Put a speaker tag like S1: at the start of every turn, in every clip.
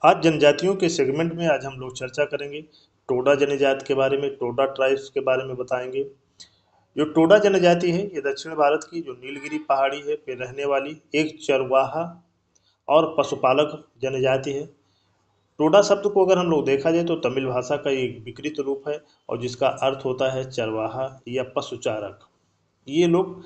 S1: आज जनजातियों के सेगमेंट में आज हम लोग चर्चा करेंगे टोडा जनजाति के बारे में। टोडा ट्राइब्स के बारे में बताएंगे। जो टोडा जनजाति है ये दक्षिण भारत की जो नीलगिरी पहाड़ी है पे रहने वाली एक चरवाहा और पशुपालक जनजाति है। टोडा शब्द को अगर हम लोग देखा जाए तो तमिल भाषा का एक विकृत रूप है और जिसका अर्थ होता है चरवाहा या पशुचारक। ये लोग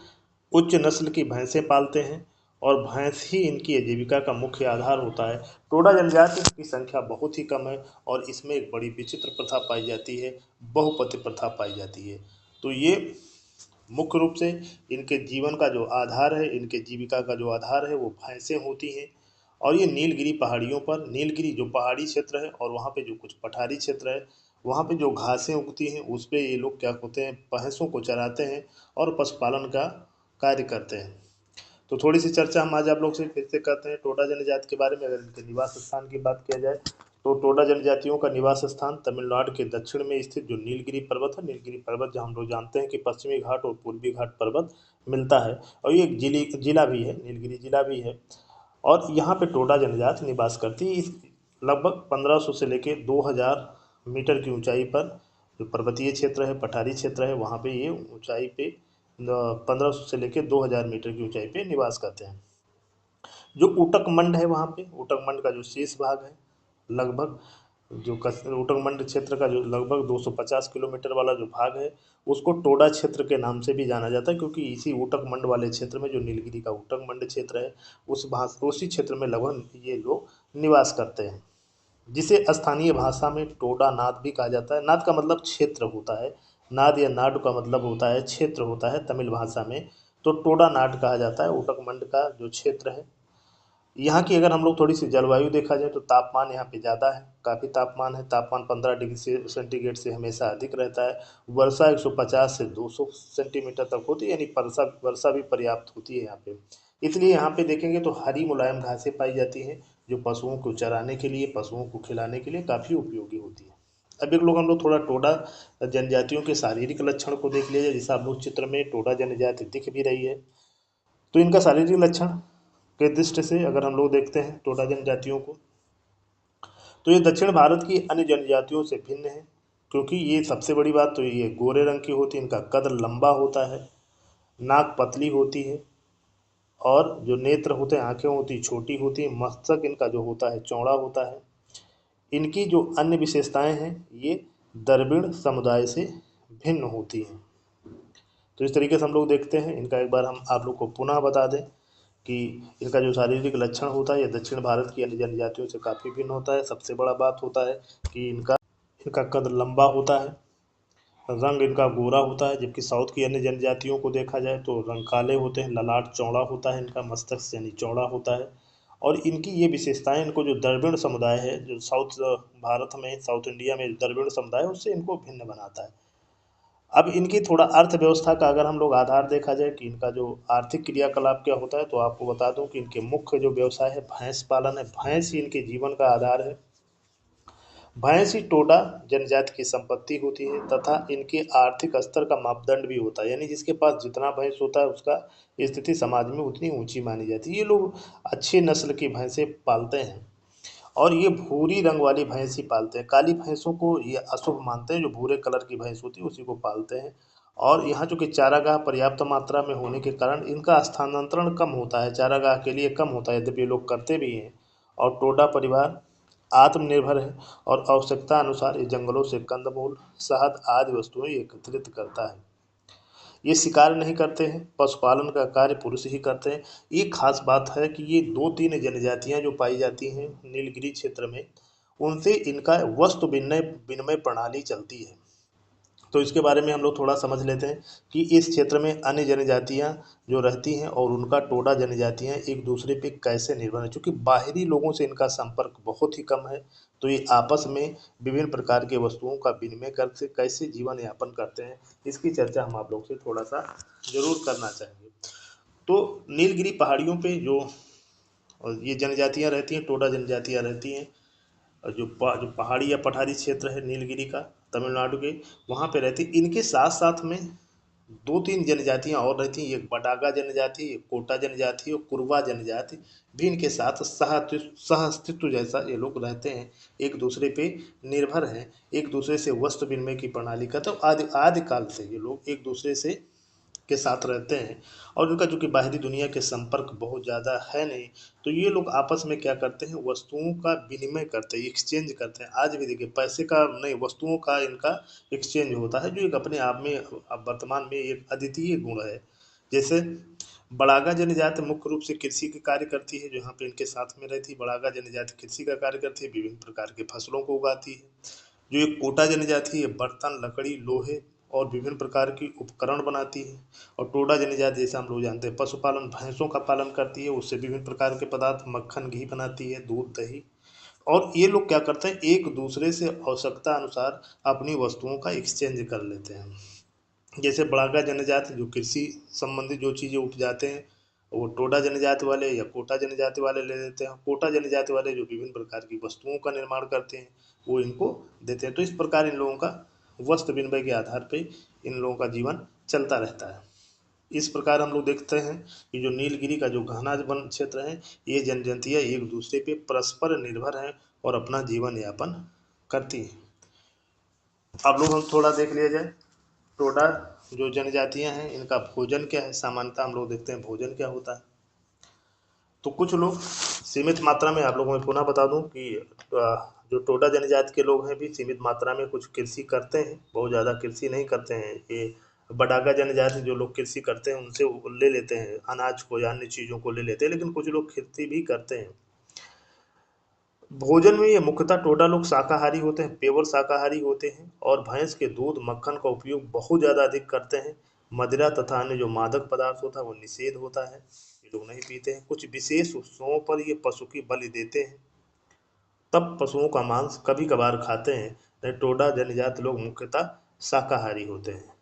S1: उच्च नस्ल की भैंसें पालते हैं और भैंस ही इनकी आजीविका का मुख्य आधार होता है। टोडा जनजाति की संख्या बहुत ही कम है और इसमें एक बड़ी विचित्र प्रथा पाई जाती है, बहुपति प्रथा पाई जाती है। तो ये मुख्य रूप से इनके जीवन का जो आधार है, इनके जीविका का जो आधार है वो भैंसें होती हैं। और ये नीलगिरी पहाड़ियों पर, नीलगिरी जो पहाड़ी क्षेत्र है और वहाँ पे जो कुछ पठारी क्षेत्र है, वहाँ पे जो घासें उगती हैं उस पे ये लोग क्या होते हैं, भैंसों को चराते हैं और पशुपालन का कार्य करते हैं। तो थोड़ी सी चर्चा हम आज आप लोग से फिर से करते हैं टोडा जनजाति के बारे में। अगर इनके निवास स्थान की बात किया जाए तो टोडा जनजातियों का निवास स्थान तमिलनाडु के दक्षिण में स्थित जो नीलगिरी पर्वत है, नीलगिरी पर्वत जहाँ हम लोग जानते हैं कि पश्चिमी घाट और पूर्वी घाट पर्वत मिलता है, और ये एक जिला भी है, नीलगिरी जिला भी है। और यहाँ पे टोडा जनजाति निवास करती है। इस लगभग 1500 से लेके 2000 मीटर की ऊंचाई पर जो पर्वतीय क्षेत्र है, पठारी क्षेत्र है, वहाँ पे ये ऊंचाई पे 1500 से लेके 2000 मीटर की ऊंचाई पे निवास करते हैं। जो ऊटक मंड है, वहाँ पे ऊटक मंड का जो शेष भाग है, लगभग जो ऊटक मंड क्षेत्र का जो लगभग 250 किलोमीटर वाला जो भाग है, उसको टोडा क्षेत्र के नाम से भी जाना जाता है, क्योंकि इसी ऊटक मंड वाले क्षेत्र में जो नीलगिरी का ऊटक मंड क्षेत्र है, उसी क्षेत्र में लगभग ये लोग निवास करते हैं, जिसे स्थानीय भाषा में टोडा नाद भी कहा जाता है। नाद का मतलब क्षेत्र होता है, नाद या नाडु का मतलब होता है क्षेत्र होता है तमिल भाषा में। तो टोडा नाड कहा जाता है ऊटक मंड का जो क्षेत्र है। यहाँ की अगर हम लोग थोड़ी सी जलवायु देखा जाए तो तापमान यहाँ पे ज़्यादा है, काफ़ी तापमान है। तापमान 15 डिग्री सेंटीग्रेड से हमेशा अधिक रहता है। वर्षा 150 से 200 सेंटीमीटर तक होती है, यानी वर्षा वर्षा भी पर्याप्त होती है यहाँ पे। इसलिए यहाँ पे देखेंगे तो हरी मुलायम घासें पाई जाती हैं, जो पशुओं को चराने के लिए, पशुओं को खिलाने के लिए काफ़ी उपयोगी होती है। अब एक लोग हम लोग थोड़ा टोडा जनजातियों के शारीरिक लक्षण को देख लिया जाए। जैसा आप लोग चित्र में टोडा जनजाति दिख भी रही है, तो इनका शारीरिक लक्षण के दृष्टि से अगर हम लोग देखते हैं टोडा जनजातियों को, तो ये दक्षिण भारत की अन्य जनजातियों से भिन्न है। क्योंकि ये सबसे बड़ी बात तो ये गोरे रंग की होती है, इनका कद लंबा होता है, नाक पतली होती है, और जो नेत्र होते हैं, आंखें होती छोटी होती हैं, मस्तक इनका जो होता है चौड़ा होता है। इनकी जो अन्य विशेषताएं हैं ये द्रविड़ समुदाय से भिन्न होती हैं। तो इस तरीके से हम लोग देखते हैं इनका। एक बार हम आप लोग को पुनः बता दें कि इनका जो शारीरिक लक्षण होता है ये दक्षिण भारत की अन्य जनजातियों से काफ़ी भिन्न होता है। सबसे बड़ा बात होता है कि इनका इनका कद लंबा होता है, रंग इनका गोरा होता है, जबकि साउथ की अन्य जनजातियों को देखा जाए तो रंग काले होते हैं, ललाट चौड़ा होता है, इनका मस्तक यानी चौड़ा होता है। और इनकी ये विशेषताएं इनको जो द्रविड़ समुदाय है, जो साउथ भारत में, साउथ इंडिया में द्रविड़ समुदाय है, उससे इनको भिन्न बनाता है। अब इनकी थोड़ा अर्थव्यवस्था का अगर हम लोग आधार देखा जाए कि इनका जो आर्थिक क्रियाकलाप क्या होता है, तो आपको बता दूं कि इनके मुख्य जो व्यवसाय है भैंस पालन है। भैंस ही इनके जीवन का आधार है। भैंस ही टोडा जनजाति की संपत्ति होती है तथा इनके आर्थिक स्तर का मापदंड भी होता है, यानी जिसके पास जितना भैंस होता है उसका स्थिति समाज में उतनी ऊंची मानी जाती है। ये लोग अच्छी नस्ल की भैंसें पालते हैं और ये भूरी रंग वाली भैंस ही पालते हैं। काली भैंसों को ये अशुभ मानते हैं। जो भूरे कलर की भैंस होती है उसी को पालते हैं। और यहाँ चूँकि चारागाह पर्याप्त मात्रा में होने के कारण इनका स्थानांतरण कम होता है, चारागाह के लिए कम होता है, यद्यपि ये लोग करते भी हैं। और टोडा परिवार आत्मनिर्भर है और आवश्यकता अनुसार ये जंगलों से कंदमूल, शहद आदि वस्तुएं एकत्रित करता है। ये शिकार नहीं करते हैं, पशुपालन का कार्य पुरुष ही करते हैं। एक खास बात है कि ये दो तीन जनजातियां जो पाई जाती हैं नीलगिरी क्षेत्र में, उनसे इनका वस्तु विनिमय विनिमय प्रणाली चलती है। तो इसके बारे में हम लोग थोड़ा समझ लेते हैं कि इस क्षेत्र में अन्य जनजातियां जो रहती हैं और उनका टोडा जनजातियां एक दूसरे पे कैसे निर्भर हैं। चूँकि बाहरी लोगों से इनका संपर्क बहुत ही कम है, तो ये आपस में विभिन्न प्रकार के वस्तुओं का विनिमय करके कैसे जीवन यापन करते हैं, इसकी चर्चा हम आप लोग से थोड़ा सा ज़रूर करना चाहेंगे। तो नीलगिरी पहाड़ियों पे जो ये जनजातियां रहती हैं, टोडा जनजातियां रहती हैं, और जो पहाड़ी या पठारी क्षेत्र है नीलगिरी का, तमिलनाडु के, वहाँ पे रहती। इनके साथ साथ में दो तीन जनजातियां और रहती हैं, एक बडागा जनजाति, एक कोटा जनजाति और कुरवा जनजाति भी इनके साथ सह अस्तित्व जैसा ये लोग रहते हैं, एक दूसरे पे निर्भर हैं, एक दूसरे से वस्त्र विनिमय की प्रणाली का, तो आदि आदि काल से ये लोग एक दूसरे से के साथ रहते हैं। और उनका जो कि बाहरी दुनिया के संपर्क बहुत ज़्यादा है नहीं, तो ये लोग आपस में क्या करते हैं, वस्तुओं का विनिमय करते हैं, एक्सचेंज करते हैं। आज भी देखिए पैसे का नहीं, वस्तुओं का इनका एक्सचेंज होता है, जो एक अपने आप में अब वर्तमान में एक अद्वितीय गुण है। जैसे बड़ागा जनजाति मुख्य रूप से कृषि के कार्य करती है, जो यहाँ पे इनके साथ में रहती है। बड़ागा जनजाति कृषि का कार्य करती है, विभिन्न प्रकार के फसलों को उगाती है। जो एक कोटा जनजाति है, बर्तन, लकड़ी, लोहे और विभिन्न प्रकार की उपकरण बनाती है। और टोडा जनजाति जैसे हम लोग जानते हैं पशुपालन, भैंसों का पालन करती है, उससे विभिन्न प्रकार के पदार्थ, मक्खन, घी बनाती है, दूध, दही। और ये लोग क्या करते हैं, एक दूसरे से आवश्यकता अनुसार अपनी वस्तुओं का एक्सचेंज कर लेते हैं। जैसे बड़ागा जनजाति जो कृषि संबंधी जो चीज़ें उपजाते हैं, वो टोडा जनजाति वाले या कोटा जनजाति वाले ले लेते हैं। कोटा जनजाति वाले जो विभिन्न प्रकार की वस्तुओं का निर्माण करते हैं, वो इनको देते हैं। तो इस प्रकार इन लोगों का वस्त्र विनिमय के आधार पे इन लोगों का जीवन चलता रहता है। इस प्रकार हम लोग देखते हैं कि जो नीलगिरी का जो घना वन क्षेत्र है, ये जनजातियाँ एक दूसरे पे परस्पर निर्भर हैं और अपना जीवन यापन करती हैं। अब लोग हम थोड़ा देख लिया जाए, टोडा जो जनजातियां हैं इनका भोजन क्या है, सामान्यतः हम लोग देखते हैं भोजन क्या होता है। तो कुछ लोग सीमित मात्रा में, आप लोगों में पुनः बता दूं कि जो टोडा जनजाति के लोग हैं भी सीमित मात्रा में कुछ कृषि करते हैं, बहुत ज़्यादा कृषि नहीं करते हैं। ये बडागा जनजाति जो लोग कृषि करते हैं उनसे वो ले लेते हैं अनाज को या अन्य चीज़ों को ले लेते हैं, लेकिन कुछ लोग खेती भी करते हैं। भोजन में ये मुख्यतः टोडा लोग शाकाहारी होते हैं, पेवर शाकाहारी होते हैं और भैंस के दूध, मक्खन का उपयोग बहुत ज़्यादा अधिक करते हैं। मदिरा तथा अन्य जो मादक पदार्थ होता है वो निषेध होता है, ये लोग नहीं पीते हैं। कुछ विशेष उत्सवों पर ये पशु की बलि देते हैं, तब पशुओं का मांस कभी कभार खाते हैं। नहीं, टोडा जनजाति लोग मुख्यतः शाकाहारी होते हैं।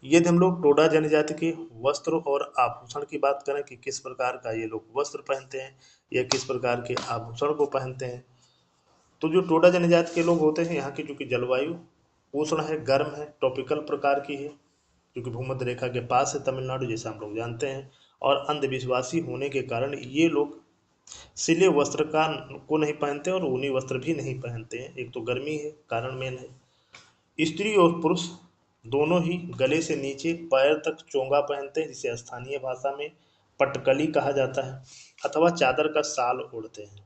S1: यदि हम लोग टोडा जनजाति के वस्त्र और आभूषण की बात करें कि किस प्रकार का ये लोग वस्त्र पहनते हैं या किस प्रकार के आभूषण को पहनते हैं, तो जो टोडा जनजाति के लोग होते हैं, यहाँ की जो कि जलवायु उष्ण है, गर्म है, ट्रॉपिकल प्रकार की है, जो कि भूमध्य रेखा के पास है तमिलनाडु जैसा हम लोग जानते हैं। और अंधविश्वासी होने के कारण ये लोग सिले वस्त्र का को नहीं पहनते और ऊनी वस्त्र भी नहीं पहनते हैं। एक तो गर्मी है कारण मेन है। स्त्री और पुरुष दोनों ही गले से नीचे पैर तक चोंगा पहनते हैं, जिसे स्थानीय भाषा में पटकली कहा जाता है, अथवा चादर का साल ओढ़ते हैं।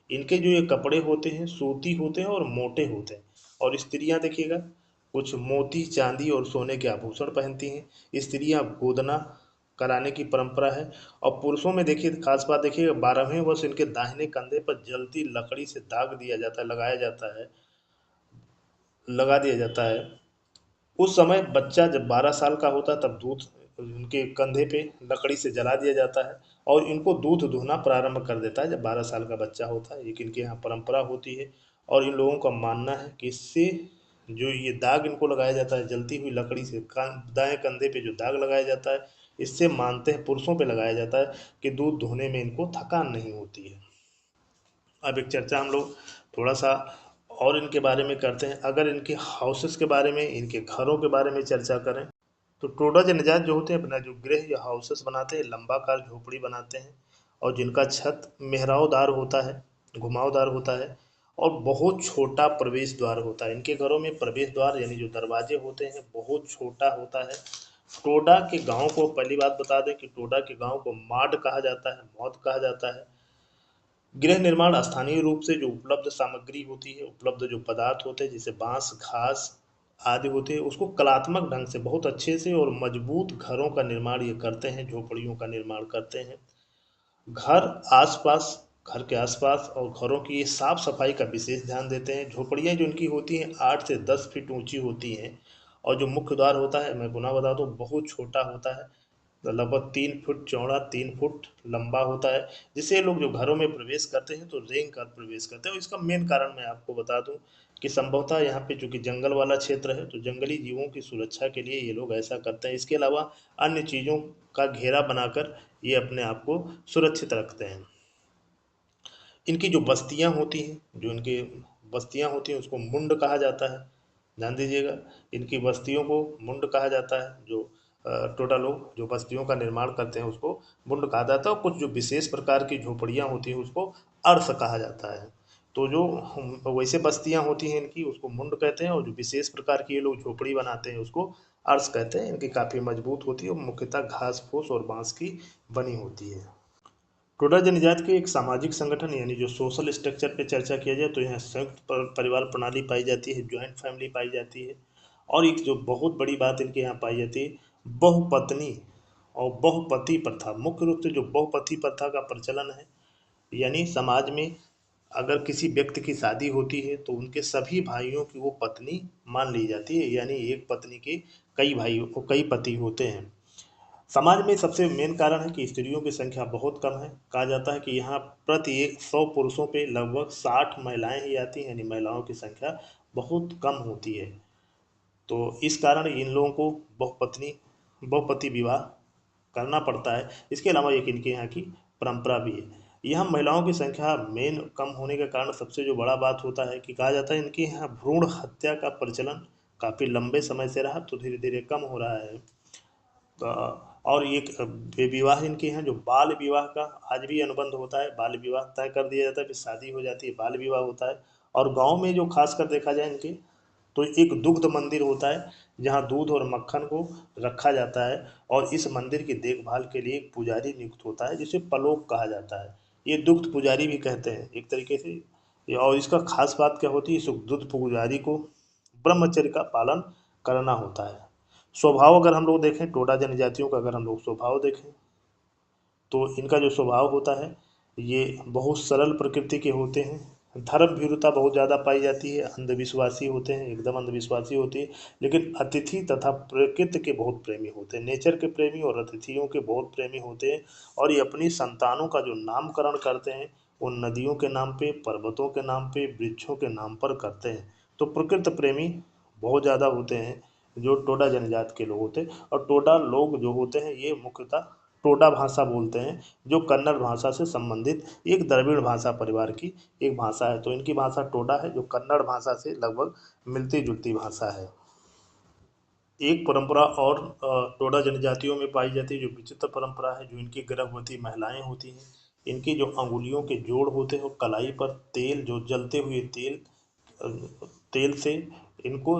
S1: इनके जो ये कपड़े होते हैं सूती होते हैं और मोटे होते हैं। और स्त्रियां देखिएगा कुछ मोती, चांदी और सोने के आभूषण पहनती हैं। स्त्रियां गोदना कराने की परंपरा है। और पुरुषों में देखिए खास बात देखिएगा, 12वें वर्ष इनके दाहिने कंधे पर जलती लकड़ी से दाग दिया जाता है, लगाया जाता है, लगा दिया जाता है। उस समय बच्चा जब 12 साल का होता है तब दूध उनके कंधे पे लकड़ी से जला दिया जाता है और इनको दूध दुहना प्रारंभ कर देता है जब 12 साल का बच्चा होता है। एक इनके यहाँ परंपरा होती है और इन लोगों का मानना है कि इससे जो ये दाग इनको लगाया जाता है जलती हुई लकड़ी से दाएं कंधे पे जो दाग लगाया जाता है, इससे मानते हैं, पुरुषों पे लगाया जाता है कि दूध दुहने में इनको थकान नहीं होती है। अब एक चर्चा हम लोग थोड़ा सा और इनके बारे में करते हैं। अगर इनके हाउसेस के बारे में, इनके घरों के बारे में चर्चा करें, तो टोडा जनजाति जो होते हैं अपना जो गृह या हाउसेस बनाते हैं, लंबाकार झोपड़ी बनाते हैं और जिनका छत मेहरावदार होता है, घुमावदार होता है और बहुत छोटा प्रवेश द्वार होता है। इनके घरों में प्रवेश द्वार यानी जो दरवाजे होते हैं बहुत छोटा होता है। टोडा के गांव को, पहली बात बता दें कि टोडा के गांव को माड कहा जाता है, मौत कहा जाता है। गृह निर्माण स्थानीय रूप से जो उपलब्ध सामग्री होती है, उपलब्ध जो पदार्थ होते हैं जैसे बांस, घास आदि होते हैं, उसको कलात्मक ढंग से बहुत अच्छे से और मजबूत घरों का निर्माण ये करते हैं, झोपड़ियों का निर्माण करते हैं। घर आसपास घर के आसपास और घरों की ये साफ सफाई का विशेष ध्यान देते हैं। झोपड़ियाँ जो इनकी होती हैं 8 से 10 फीट ऊंची होती हैं और जो मुख्य द्वार होता है, मैं पुनः बता दूँ, बहुत छोटा होता है, तो लगभग 3 फुट चौड़ा, 3 फुट लंबा होता है, जिससे लोग जो घरों में प्रवेश करते हैं तो रेंग कर प्रवेश करते हैं। और इसका मेन कारण मैं आपको बता दूं कि संभवतः यहाँ पे चूंकि जंगल वाला क्षेत्र है तो जंगली जीवों की सुरक्षा के लिए ये लोग ऐसा करते हैं। इसके अलावा अन्य चीज़ों का घेरा बनाकर ये अपने आप को सुरक्षित रखते हैं। इनकी जो बस्तियाँ होती हैं, जो इनके बस्तियाँ होती हैं उसको मुंड कहा जाता है। ध्यान दीजिएगा। इनकी बस्तियों को मुंड कहा जाता है। जो टोडा लोग जो बस्तियों का निर्माण करते हैं उसको मुंड कहा जाता है, और कुछ जो विशेष प्रकार की झोपड़ियाँ होती हैं उसको अर्स कहा जाता है। तो जो वैसे बस्तियाँ होती हैं इनकी उसको मुंड कहते हैं, और जो विशेष प्रकार की ये लोग झोपड़ी बनाते हैं उसको अर्स कहते हैं। इनकी काफ़ी मजबूत होती है और मुख्यतः घास फूस और बांस की बनी होती है। टोडा जनजाति के एक सामाजिक संगठन यानी जो सोशल स्ट्रक्चर पे चर्चा किया जाए तो यहाँ संयुक्त परिवार प्रणाली पाई जाती है, ज्वाइंट फैमिली पाई जाती है। और एक जो बहुत बड़ी बात इनके यहाँ पाई जाती है, बहुपत्नी और बहुपति प्रथा। मुख्य रूप से जो बहुपति प्रथा का प्रचलन है, यानी समाज में अगर किसी व्यक्ति की शादी होती है तो उनके सभी भाइयों की वो पत्नी मान ली जाती है, यानी एक पत्नी के कई भाई कई पति होते हैं। समाज में सबसे मेन कारण है कि स्त्रियों की संख्या बहुत कम है। कहा जाता है कि यहाँ प्रति 100 पुरुषों पे लगभग 60 महिलाएं ही आती हैं, यानी महिलाओं की संख्या बहुत कम होती है। तो इस कारण इन लोगों को बहुपति विवाह करना पड़ता है। इसके अलावा एक इनके यहाँ की परंपरा भी है। यहाँ महिलाओं की संख्या मेन कम होने के कारण सबसे जो बड़ा बात होता है कि कहा जाता है इनके यहाँ भ्रूण हत्या का प्रचलन काफ़ी लंबे समय से रहा, तो धीरे धीरे कम हो रहा है। और एक विवाह इनके यहाँ जो बाल विवाह का आज भी अनुबंध होता है, बाल विवाह तय कर दिया जाता है, फिर शादी हो जाती है, बाल विवाह होता है। और गांव में जो खासकर देखा जाए इनके, तो एक दुग्ध मंदिर होता है जहाँ दूध और मक्खन को रखा जाता है, और इस मंदिर की देखभाल के लिए एक पुजारी नियुक्त होता है जिसे पलोक कहा जाता है। ये दुग्ध पुजारी भी कहते हैं एक तरीके से। और इसका खास बात क्या होती है, इस दुग्ध पुजारी को ब्रह्मचर्य का पालन करना होता है। स्वभाव अगर हम लोग देखें, टोडा जनजातियों का अगर हम लोग स्वभाव देखें तो इनका जो स्वभाव होता है ये बहुत सरल प्रकृति के होते हैं। धर्म भीरुता बहुत ज़्यादा पाई जाती है, अंधविश्वासी होते हैं, एकदम अंधविश्वासी होती है। लेकिन अतिथि तथा प्रकृति के बहुत प्रेमी होते हैं, नेचर के प्रेमी और अतिथियों के बहुत प्रेमी होते हैं। और ये अपनी संतानों का जो नामकरण करते हैं वो नदियों के नाम पे, पर्वतों के नाम पे, वृक्षों के नाम पर करते हैं। तो प्रकृति प्रेमी बहुत ज़्यादा होते हैं जो टोडा जनजाति के लोग होते हैं। और टोडा लोग जो होते हैं ये मुख्यतः टोडा भाषा बोलते हैं, जो कन्नड़ भाषा से संबंधित एक द्रविड़ भाषा परिवार की एक भाषा है। तो इनकी भाषा टोडा है जो कन्नड़ भाषा से लगभग मिलती जुलती भाषा है। एक परंपरा और टोडा जनजातियों में पाई जाती है जो विचित्र परंपरा है, जो इनकी गर्भवती महिलाएं होती हैं, इनकी जो अंगुलियों के जोड़ होते हैं वो कलाई पर तेल, जो जलते हुए तेल से इनको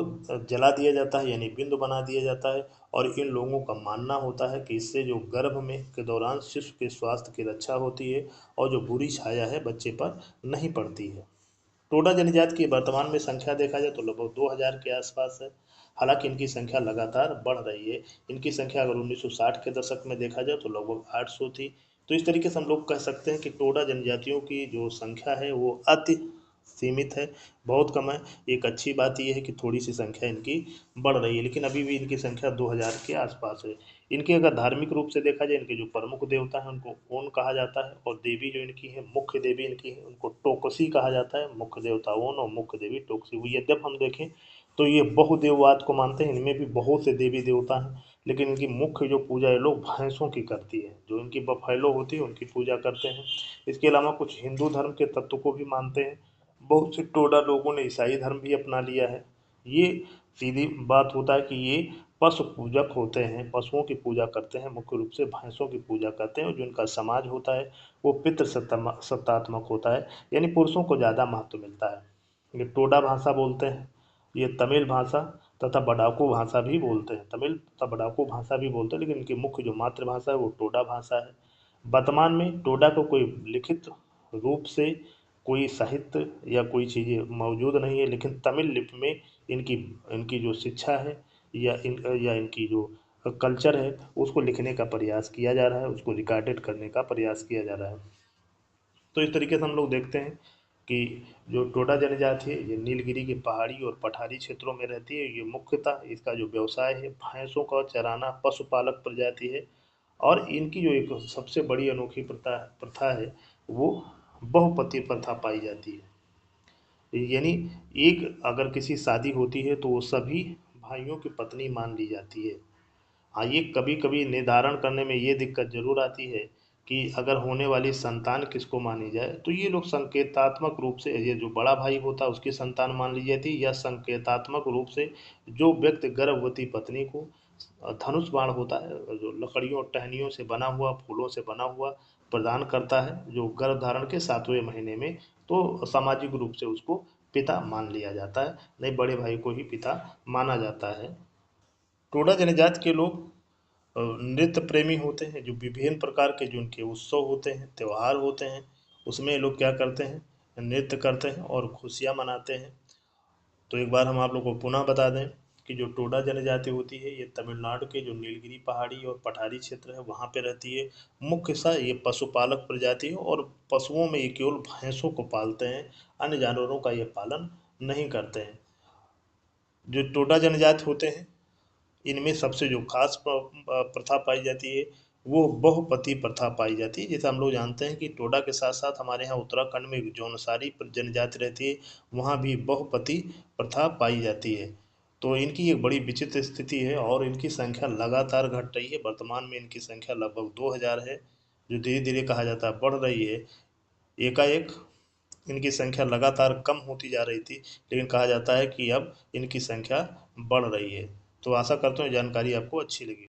S1: जला दिया जाता है, यानी बिंदु बना दिया जाता है। और इन लोगों का मानना होता है कि इससे जो गर्भ में के दौरान शिशु के स्वास्थ्य की रक्षा होती है और जो बुरी छाया है बच्चे पर नहीं पड़ती है। टोडा जनजाति की वर्तमान में संख्या देखा जाए तो लगभग 2000 के आसपास है। हालांकि इनकी संख्या लगातार बढ़ रही है। इनकी संख्या अगर 1960 के दशक में देखा जाए तो लगभग 800 थी। तो इस तरीके से हम लोग कह सकते हैं कि टोडा जनजातियों की जो संख्या है वो अति सीमित है, बहुत कम है। एक अच्छी बात यह है कि थोड़ी सी संख्या इनकी बढ़ रही है, लेकिन अभी भी इनकी संख्या 2000 के आसपास है। इनके अगर धार्मिक रूप से देखा जाए, इनके जो प्रमुख देवता हैं उनको ओन कहा जाता है, और देवी जो इनकी है, मुख्य देवी इनकी है, उनको टोकसी कहा जाता है। मुख्य देवता ओन और मुख्य देवी टोकसी हुई। यद्यप हम देखें तो ये बहुदेववाद को मानते हैं, इनमें भी बहुत से देवी देवता हैं, लेकिन इनकी मुख्य जो पूजा ये लोग भैंसों की करती है, जो इनकी बफैलो होती है उनकी पूजा करते हैं। इसके अलावा कुछ हिंदू धर्म के तत्व को भी मानते हैं। बहुत से टोडा लोगों ने ईसाई धर्म भी अपना लिया है। ये सीधी बात होता है कि ये पशु पूजक होते हैं, पशुओं की पूजा करते हैं, मुख्य रूप से भैंसों की पूजा करते हैं। और जो इनका समाज होता है वो पितृ सत्तात्मक होता है, यानी पुरुषों को ज़्यादा महत्व मिलता है। ये टोडा भाषा बोलते हैं, ये तमिल भाषा तथा बडाकू भाषा भी बोलते हैं, तमिल तथा बडाकू भाषा भी बोलते हैं, लेकिन इनकी मुख्य जो मातृभाषा है वो टोडा भाषा है। वर्तमान में टोडा को कोई लिखित रूप से कोई साहित्य या कोई चीज़ें मौजूद नहीं है, लेकिन तमिल लिपि में इनकी इनकी जो शिक्षा है या इनकी जो कल्चर है उसको लिखने का प्रयास किया जा रहा है, उसको रिकॉर्डेड करने का प्रयास किया जा रहा है। तो इस तरीके से हम लोग देखते हैं कि जो टोडा जनजाति है ये नीलगिरी के पहाड़ी और पठारी क्षेत्रों में रहती है। ये मुख्यतः इसका जो व्यवसाय है भैंसों का चराना, पशुपालक प्रजाति है। और इनकी जो एक सबसे बड़ी अनोखी प्रथा प्रथा है वो बहुपति प्रथा पाई जाती है, यानी एक अगर किसी शादी होती है तो वो सभी भाइयों की पत्नी मान ली जाती है। हाँ, ये कभी कभी निर्धारण करने में ये दिक्कत जरूर आती है कि अगर होने वाली संतान किसको मानी जाए, तो ये लोग संकेतात्मक रूप से ये जो बड़ा भाई होता है उसकी संतान मान ली जाती है, या संकेतात्मक रूप से जो व्यक्ति गर्भवती पत्नी को धनुष बाण होता है जो लकड़ियों टहनियों से बना हुआ, फूलों से बना हुआ प्रदान करता है जो गर्भ धारण के 7वें महीने में, तो सामाजिक रूप से उसको पिता मान लिया जाता है, नहीं बड़े भाई को ही पिता माना जाता है। टोडा जनजाति के लोग नृत्य प्रेमी होते हैं, जो विभिन्न प्रकार के जो उनके उत्सव होते हैं, त्योहार होते हैं, उसमें ये लोग क्या करते हैं, नृत्य करते हैं और खुशियाँ मनाते हैं। तो एक बार हम आप लोग को पुनः बता दें कि जो टोडा जनजाति होती है ये तमिलनाडु के जो नीलगिरी पहाड़ी और पठारी क्षेत्र है वहाँ पे रहती है। मुख्यतः ये पशुपालक प्रजाति है और पशुओं में ये केवल भैंसों को पालते हैं, अन्य जानवरों का ये पालन नहीं करते हैं। जो टोडा जनजाति होते हैं इनमें सबसे जो खास प्रथा पाई जाती है वो बहुपति प्रथा पाई जाती है। जैसे हम लोग जानते हैं कि टोडा के साथ साथ हमारे यहाँ उत्तराखंड में जौनसारी जनजाति रहती है, वहाँ भी बहुपति प्रथा पाई जाती है। तो इनकी एक बड़ी विचित्र स्थिति है और इनकी संख्या लगातार घट रही है। वर्तमान में इनकी संख्या लगभग 2000 है, जो धीरे धीरे कहा जाता है बढ़ रही है। एकाएक इनकी संख्या लगातार कम होती जा रही थी, लेकिन कहा जाता है कि अब इनकी संख्या बढ़ रही है। तो आशा करता हूँ जानकारी आपको अच्छी लगी।